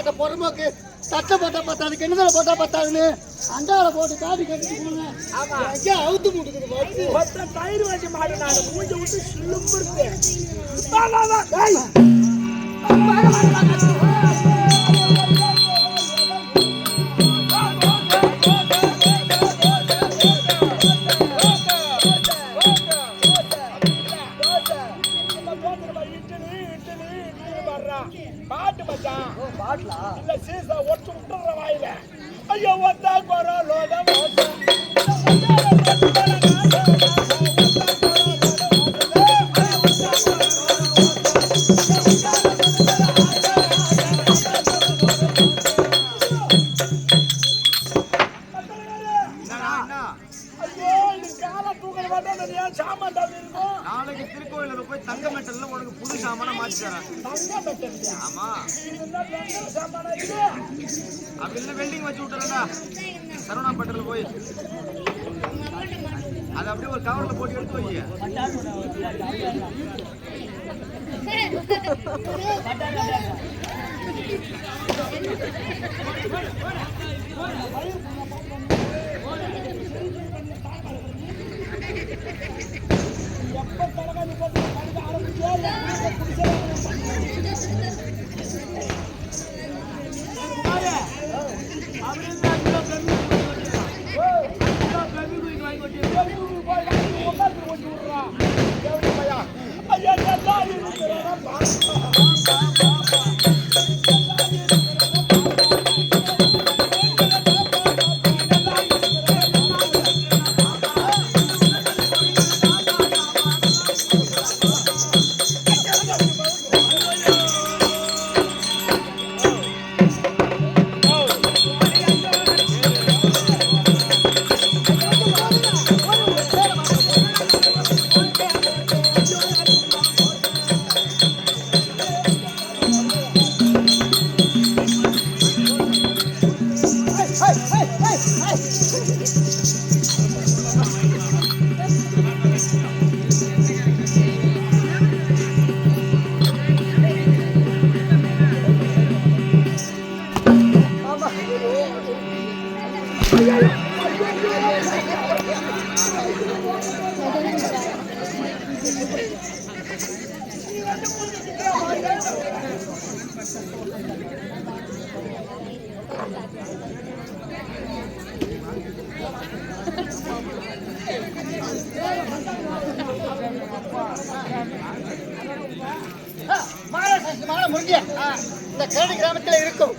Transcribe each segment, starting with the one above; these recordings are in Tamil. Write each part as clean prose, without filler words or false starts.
அந்த பொறுமைக்கு தட்டை போட்டா பத்தாது கிணத்துல போட்டா பத்தாதுன்னு அண்டால போட்டு காட்டி கட்டிட்டு போனேன். அவுத்து முட்டுக்குது தயிர் வச்சு மாடு நான் மூஞ்ச விட்டு சிலும்புருக்கு. பாட்டு மச்சான் பாட்டுல இல்ல சீசா ஒட்டு விட்டுற வாயில ஐயோ வந்தா போற லோட நாளைக்கு திருக்கோயிலுக்கு போய் தங்க மெட்டல்ல உனக்கு புது சாமான மாத்தி தரேன். ஆமா அப்படி இல்லை வெல்டிங் வச்சு விட்டுறா சரவணா பட்டர்ல போய் அதை அப்படியே ஒரு கவர்ல போட்டு எடுத்து வை. இந்த கரடி கிராமத்தில் இருக்கும்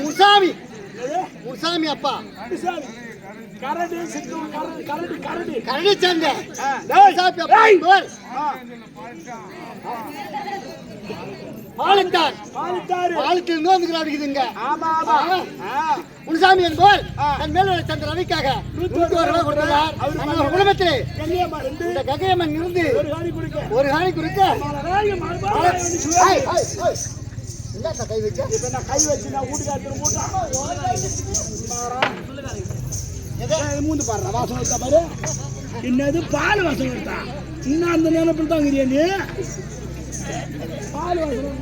முசாமி முசாமி அப்பா கரடி சந்தை பாலத்திலிருந்து வந்துக்கிறாங்க. முனுசாமி என்பவர் தன் மேல் சந்த ரவிக்காக 100 ரூபாய் கொடுத்தார். அவர் குடும்பத்திலே இந்த கங்கையம்மன் இருந்து ஒரு காணி குடிக்க கை வச்சு கை வச்சு நான் வீட்டுக்காரத்துல மூந்து பாடுற வாசம் எடுத்தா பாரு. என்னது பால் வாசம் எடுத்தா இன்னும் அந்த நினைப்பில் தான் நீ பால் வாசம்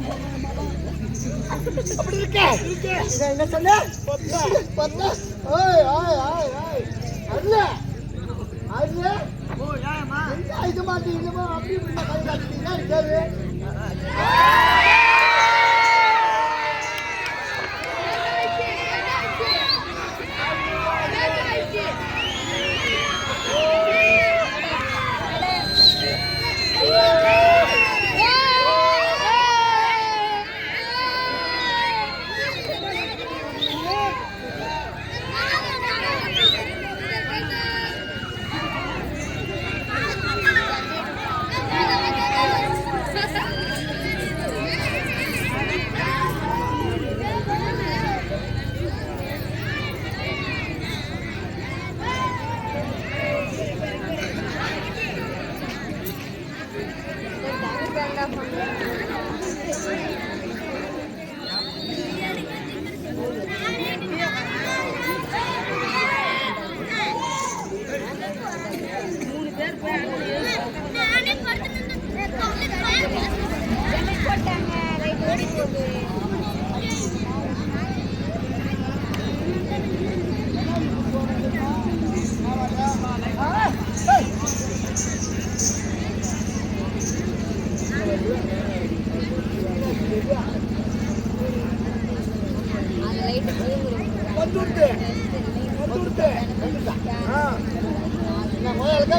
அப்படி இருக்க என்ன சொன்ன இது மாதிரி அப்படி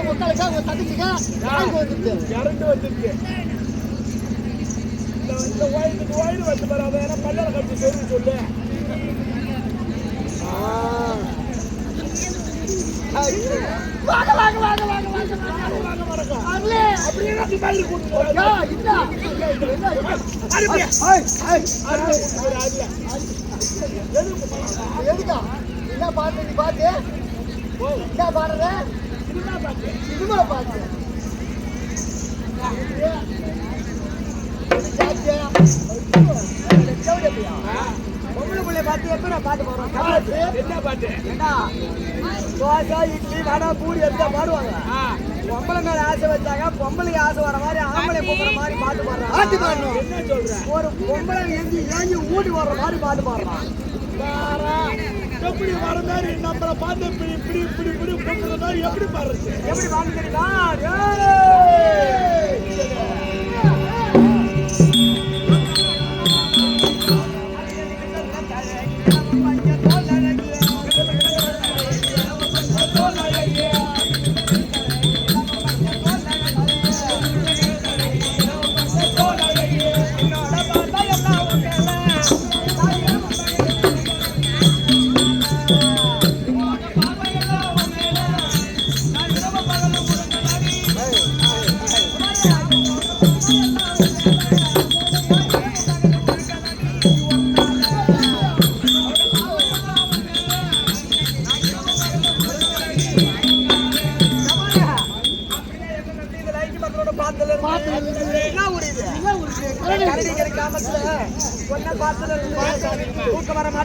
மக்களுக்கா உங்க தங்கச்சிக்கா யாருக்கு வந்துருக்கு இறந்து வந்துருக்கு இந்த ஒயிடு வந்து பாரு அதை ஏன்னா பல்லரை கட்டி சொல்லு வாங்க வாங்க வாங்க வாங்க வாங்க வாங்க வாங்க அருளே அப்படியே நான் தள்ளி கூட்டி போறேன் இல்ல எதுக்கா என்ன பாட்டு நீ பாட்டு என்ன பாடுற சினிமா பாட்டு பொம்பளை பிள்ளை பார்த்து எப்ப நான் பாட்டு பாடுறேன் என்ன பாட்டு தோசை இட்லி வடை பூரி எடுத்தா பாடுவாங்க பொம்பளை மேல ஆசை வச்சாங்க பொம்பளைக்கு ஆசை வர மாதிரி ஆம்பளை பொம்பளை மாதிரி பாட்டு பாடுறாங்க பாட்டு பாடணும் என்ன சொல்ற ஒரு பொம்பளை ஏஞ்சி ஊட்டி வர்ற மாதிரி பாட்டு பாடுறான் எப்படி வர மாதிரி நம்மளை பார்த்து இப்படி இப்படி இப்படி இப்படி போக்குற மாதிரி எப்படி பாடுறது எப்படி பாட்டு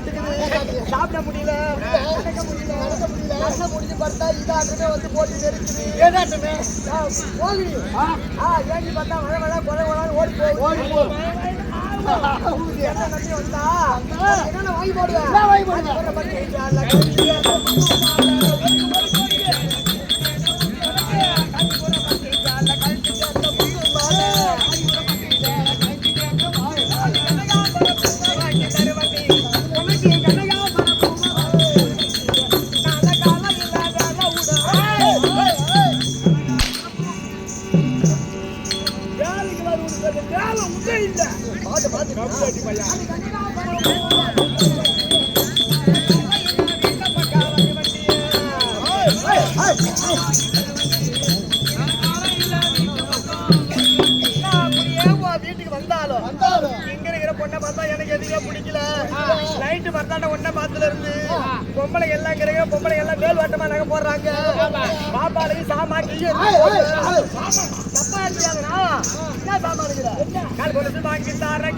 தெரியுமா சாப்பிட முடியல முடிஞ்சு பார்த்தா இதாட்டமே வந்து போட்டு நெருக்குது ஏதாட்டமே போகி ஏங்கி பார்த்தா மழை மழை கொலை கொலை ஓடி போகும் என்ன நம்பி வந்தா என்ன வாங்கி போடுவேன் வீட்டுக்கு வந்தாலும் இங்க இருக்கிற பொண்ணை பார்த்தா எனக்கு எதுவும் பிடிக்கல நைட்டு பார்த்தாண்ட ஒன்ன பாத்துல இருந்து பொம்பளை எல்லாம் கிடைக்க பொம்பளை எல்லாம் மேல் வட்டமா நகை போடுறாங்க பாப்பாளுக்கு சாமான் தப்பா இருக்காங்கண்ணா என்ன சாமான் இருக்கிற கால் கொலுசு வாங்கி தார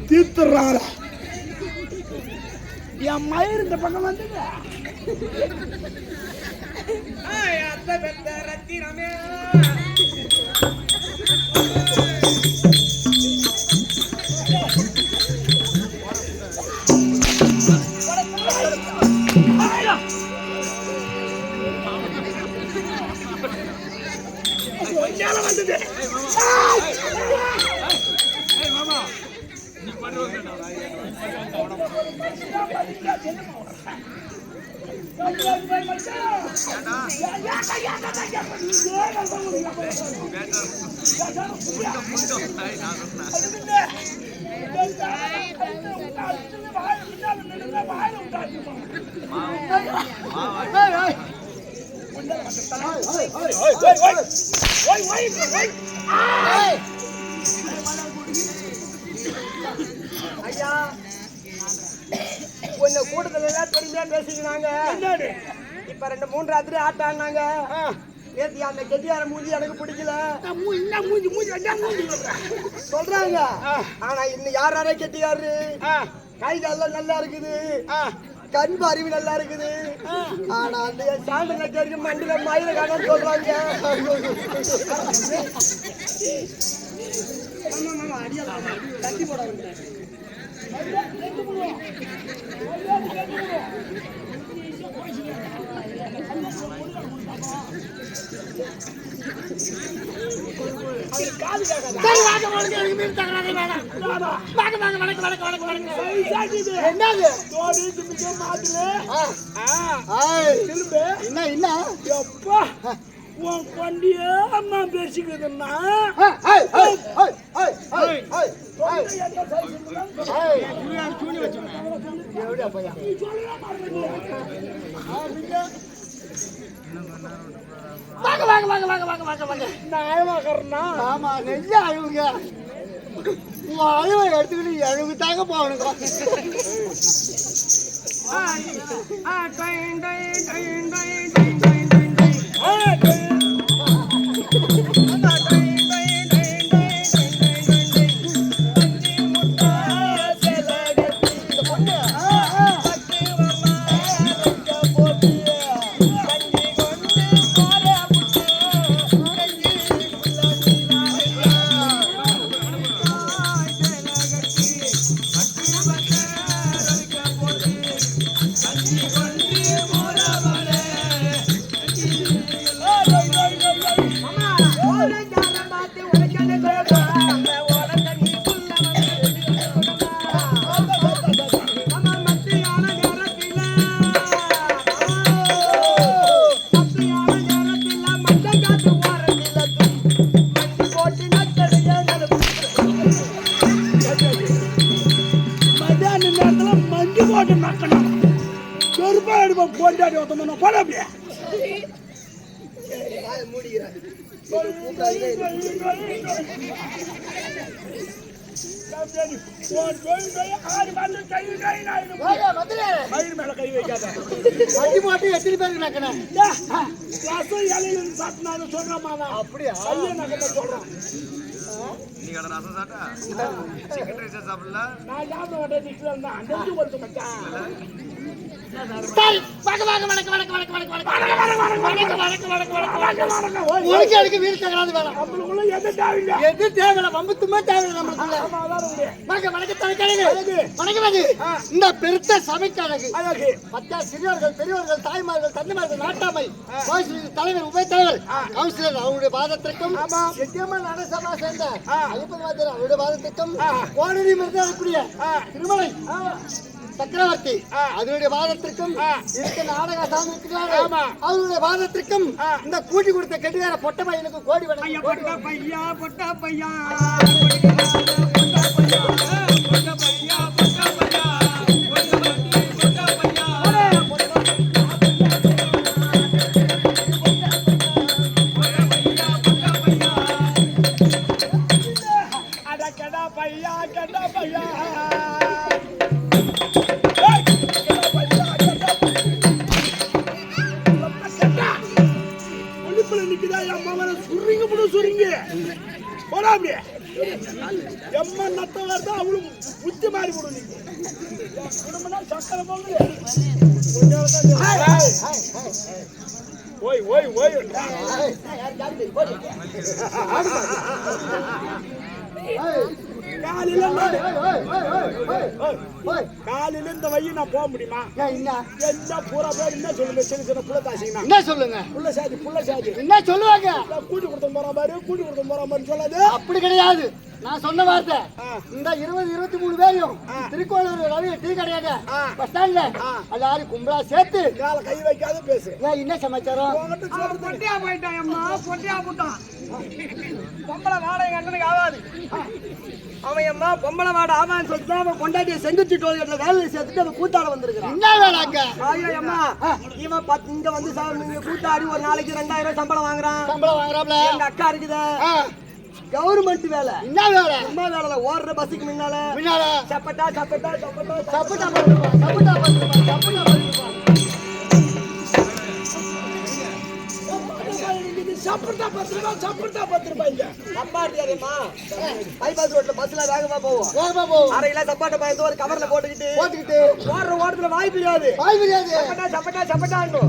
தீர்த்துறாங்க என் மயிர் இந்த பக்கம் வந்துங்க ரத்தினமே வந்தது ஐயா உன்னை கூட்டத்துல எல்லாம் பெருமையா பேசிக்கிறாங்க. இப்ப 2-3 ராத்திரி ஆட்டம் ஆடினாங்க. நேத்து அந்த கெட்டியார மூஞ்சி எனக்கு பிடிக்கல சொல்றாங்க. ஆனா இன்னும் யாரே கெட்டியாரு கை காலம் நல்லா இருக்குது, கண் அறிவு நல்லா இருக்குது. ஆனா அந்த சாண்டல கேட்க மண்டில மயில காண சொல்றாங்க. தட்டி போட அம்மா பேசிக்குதுன்னா ஆமா நெஞ்ச அழுவுங்க அழுவை எடுத்துக்கிட்டு அழுவு தாங்க போகணும். போட்டாடி ஒருத்தமான போட அப்படியே மேல கை வைக்காத எத்தனை பேருக்கு நக்கணும் சொல்றேன். அப்படியா சொல்றேன் ரசம் சாப்பிட்டா சிக்கன் ரைஸ் சாப்பிடல நான் சாப்பிட மாட்டேன். நெஞ்சு கொடுத்து மச்சான் இந்த பெருத்த சபைக்கு சிறியவர்கள் பெரியவர்கள் தாய்மார்கள் தந்தைமார்கள் நாட்டாமை தலைவர் உபய தலைவர் கவுன்சிலர் அவருடைய பாதத்திற்கும் நகரசபா சேர்ந்த ஐயப்பன் அவருடைய பாதத்திற்கும் கோடரி மருத்துவக்கூடிய திருமலை சக்கரவர்த்தி அதனுடைய வாதத்திற்கும் இருக்க நாடக சாமி அவருடைய வாதத்திற்கும் இந்த கூட்டி கொடுத்த கெட்டியார பொட்ட பையனுக்கு கோடி வணக்கம். பொட்ட பையா எம்மா நத்த வருதா அவளும் புத்தி மாறி போடும். நீங்க குடும்பம்னா சக்கரை போகுது. ஓய் ஓய் ஓய் காலையில இந்த வழி நான் போக முடியுமா? என்ன பூரா பேர் என்ன சொல்லுங்க? சின்ன சின்ன புள்ள தாசிங்கன்னா என்ன சொல்லுங்க? புள்ள சாதி என்ன சொல்லுவாங்க? கூட்டி கொடுத்த போற மாதிரி சொல்லாது. அப்படி கிடையாது. நான் சொன்ன வார்த்தை இந்த 20-23 பேரையும் திருக்கோளூர் ரவி டீ கடையாத பஸ் ஸ்டாண்ட்ல எல்லாரும் கும்பலா சேர்த்து கை வைக்காத பேசு. என்ன சமாச்சாரம்? பொட்டியா போயிட்டான் பொட்டியா போட்டான் பொம்பளை வாடகை கண்டனுக்கு ஆகாது. அவன் அம்மா பொம்பளை வாட ஆமான்னு சொல்லிட்டு அவன் கொண்டாட்டிய செங்குச்சி டோல்கேட்ல வேலையை சேர்த்துட்டு அவன் கூத்தாட வந்திருக்கான். என்ன வேலை அங்க? ஐயோ அம்மா இவன் இங்க வந்து கூத்தாடி ஒரு நாளைக்கு 2000 சம்பளம் வாங்குறான். சம்பளம் வாங்குறாப்ல. எங்க அக்கா இருக்குதா கவர்மெண்ட் வேலை. என்ன வேலை? சும்மா வேலை ஓடுற பஸ்ஸுக்கு முன்னால சப்பட்டா சப்பட்டா சப்பட்டா சப்பட்டா பண்ணுவா சப்பட்டா பண்ணுவா சப்பட்டா பண்ணுவா சப்பட்டா பத்திரமா சப்பாட்டியாரியம்மா பைபாஸ் ரோட்ல பஸ்ல வேகமா போவோம். அரையில சப்பாட்டை பயந்து ஒரு கவர்ல போட்டுக்கிட்டு ஓடுற ஓட்டத்துல வாய் பிரியாது சப்பட்டா சப்பட்டா சப்பட்டான்னு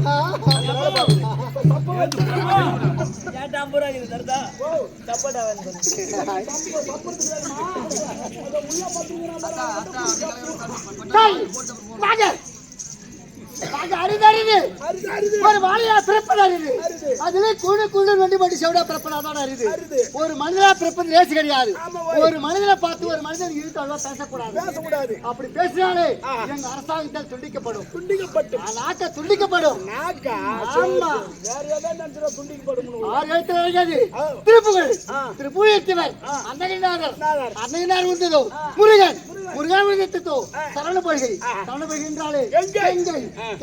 ஒரு வாழையா பிறப்பது அரிது. அதுல குழு குழு வண்டி மாட்டி செவடா பிறப்பதாதான் அரிது. ஒரு மனிதனா பிறப்பது ரேஸ் கிடையாது. ஒரு மனிதனை பார்த்து ஒரு மனிதன் இருக்காளோ பேசக்கூடாது. அப்படி பேசினாலே எங்க அரசாங்கத்தால் துண்டிக்கப்படும். நாட்டை துண்டிக்கப்படும். ஆமா திருப்புகள் திருப்புயர்த்திவர் அன்னையினார் உண்டதோ முருகன் உண்டதோ சரண பொய்கை என்றாலே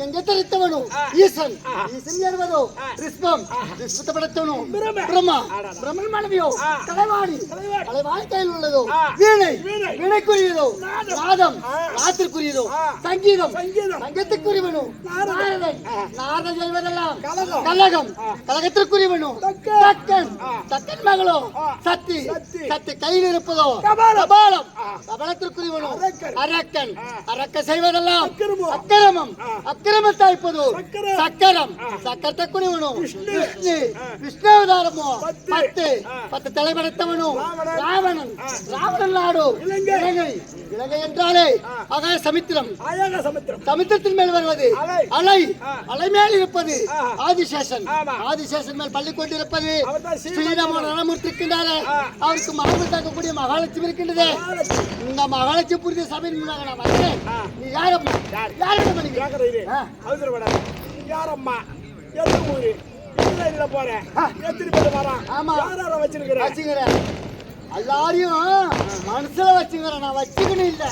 எங்க தெரித்தவனோ ஈசன் ஏறுவதோ ரிஷ்பம் ரிஷ்பத்தப்படுத்தவனோ பிரம்மன் மனைவியோ கலைவாணி கையில் உள்ளதோ வீணைக்குரியதோ நாதம் நாத்திற்குரியதோ சங்கீதம் சங்கத்துக்குரியவனோ நாரதன் செய்வதெல்லாம் கலகத்திற்குரியவனோ தக்கன் மகளோ சத்தி கையில் இருப்பதோ கபாலத்திற்குரியவனோ அரக்க செய்வதெல்லாம் அக்கிரமம் அக்கிரமத்தாய்ப்பதோ சக்கரத்துக்குரியவனோ விஷ்ணுவதாரமோ 10 தலைபடைத்தவனோ ராவணன் நாடு இலங்கை என்றாலே ஆகாய சமுத்திரத்தின் மேல் வருவது அலை மேல் இருப்பது ஆதிசேஷன் மேல் பள்ளி கொண்டிருப்பது ஸ்ரீராம ரணமூர்த்தி இருக்கின்றாரே அவருக்கு மகன் தாக்கக்கூடிய மகாலட்சுமி இருக்கின்றது. இந்த மகாலட்சுமி புரிந்த சபையின் முன்னாக நான் வந்தேன். நீ யாரம்மா யாரம்மா எந்த ஊரு போறேன் எத்தனை பேர் வரான் வச்சிருக்கிறேன் எல்லாரையும் மனசுல வச்சுக்கிறேன். நான் வச்சுக்கணும் இல்ல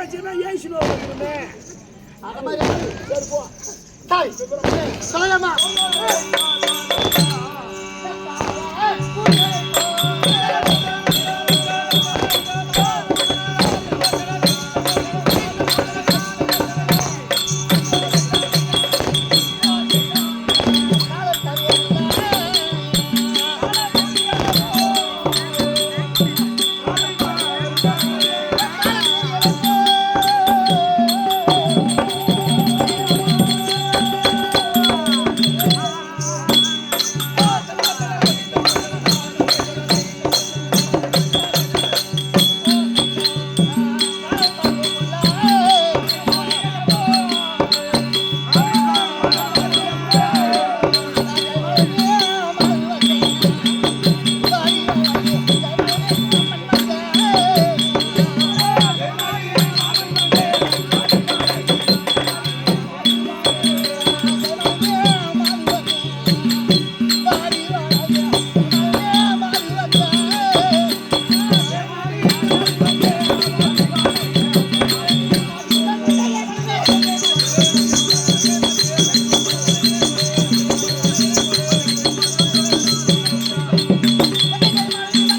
வச்சுக்கிறேன் ஏசுமே அந்த மாதிரி சரி போ சொல்லலாமா